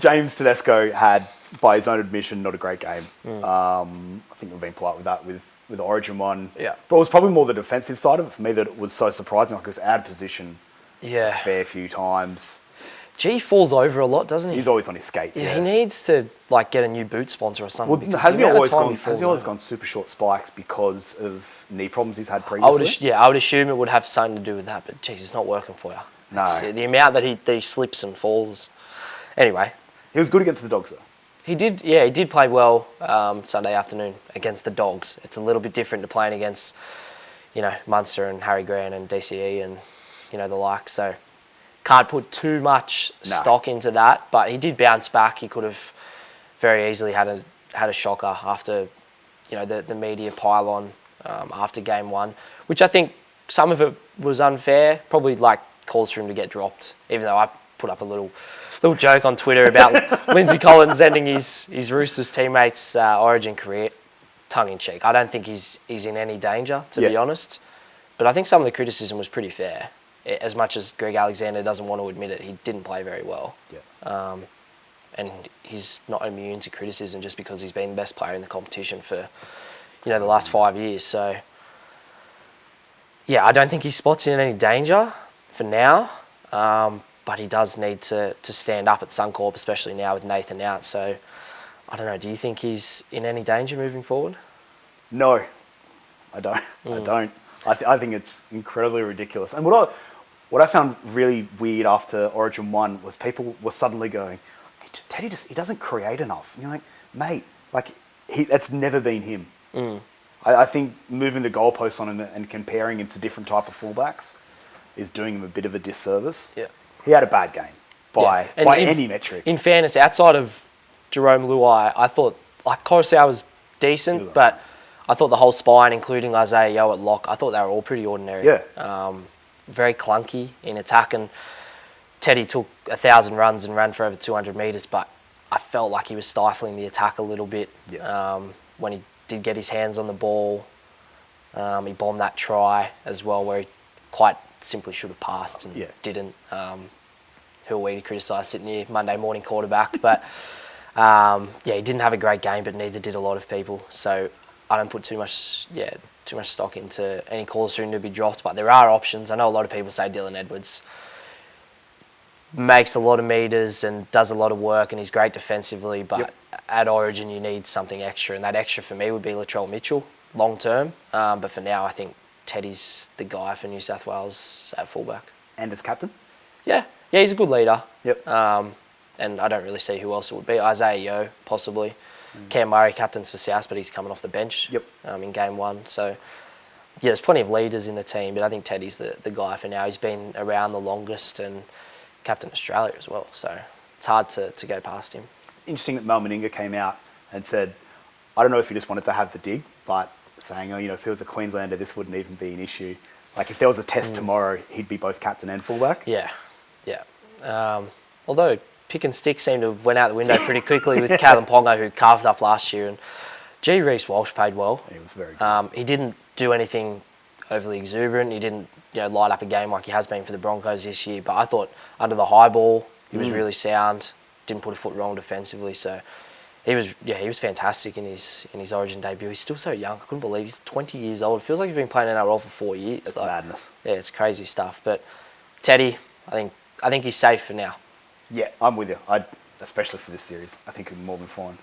James Tedesco had, by his own admission, not a great game. I think we've been polite with that with the Origin one. Yeah. But it was probably more the defensive side of it for me that it was so surprising. Like, he was out of position a fair few times. G falls over a lot, doesn't he? He's always on his skates. Yeah, he needs to like get a new boot sponsor or something. Well, hasn't he always gone super short spikes because of knee problems he's had previously? I would assume it would have something to do with that, but geez, it's not working for you. No. The amount that he slips and falls. Anyway. He was good against the Dogs, though. He did play well Sunday afternoon against the Dogs. It's a little bit different to playing against, Munster and Harry Grant and DCE and, the like. So can't put too much stock into that, but he did bounce back. He could have very easily had a shocker after, the media pile-on after game one, which I think some of it was unfair. Probably like calls for him to get dropped, even though I put up a little joke on Twitter about Lindsay Collins ending his Roosters teammates' Origin career, tongue-in-cheek. I don't think he's in any danger, to be honest. But I think some of the criticism was pretty fair. As much as Greg Alexander doesn't want to admit it, he didn't play very well. Yeah. And he's not immune to criticism just because he's been the best player in the competition for, the last 5 years. So, yeah, I don't think his spot's in any danger for now. But he does need to stand up at Suncorp, especially now with Nathan out. So, I don't know, do you think he's in any danger moving forward? No, I don't. I don't. I think it's incredibly ridiculous. And what I found really weird after Origin 1 was people were suddenly going, hey, Teddy he doesn't create enough. And you're like, mate, that's never been him. I think moving the goalposts on him and comparing him to different type of fullbacks is doing him a bit of a disservice. Yeah. He had a bad game by any metric. In fairness, outside of Jerome Luai, I thought Coruscant was decent, but I thought the whole spine, including Isaiah Yeo at lock, I thought they were all pretty ordinary. Yeah. Very clunky in attack, and Teddy took 1,000 runs and ran for over 200 metres, but I felt like he was stifling the attack a little bit. Yeah. When he did get his hands on the ball, he bombed that try as well, where he quite simply should have passed and didn't. Who are we to criticise sitting here Monday morning quarterback? But he didn't have a great game, but neither did a lot of people. So I don't put too much stock into any calls soon to be dropped. But there are options. I know a lot of people say Dylan Edwards makes a lot of meters and does a lot of work, and he's great defensively. But at Origin, you need something extra, and that extra for me would be Latrell Mitchell long term. But for now, I think Teddy's the guy for New South Wales at fullback. And as captain? Yeah, he's a good leader. Yep. And I don't really see who else it would be. Isaiah Yeo, possibly. Cam Murray, captains for South, but he's coming off the bench in game one. So, yeah, there's plenty of leaders in the team, but I think Teddy's the guy for now. He's been around the longest and captain Australia as well. So it's hard to go past him. Interesting that Mal Meninga came out and said, I don't know if he just wanted to have the dig, but saying, if he was a Queenslander, this wouldn't even be an issue. Like, if there was a test tomorrow, he'd be both captain and fullback. Yeah. Although pick and stick seemed to have went out the window pretty quickly with Kalen Ponga, who carved up last year. And G. Reece Walsh played well. He was very good. He didn't do anything overly exuberant. He didn't light up a game like he has been for the Broncos this year. But I thought under the high ball, he was really sound. Didn't put a foot wrong defensively. So he was fantastic in his Origin debut. He's still so young. I couldn't believe he's 20 years old. It feels like he's been playing in that role for 4 years. It's madness. Yeah, it's crazy stuff. But Teddy, I think he's safe for now. Yeah, I'm with you. Especially for this series, I think he'll be more than fine.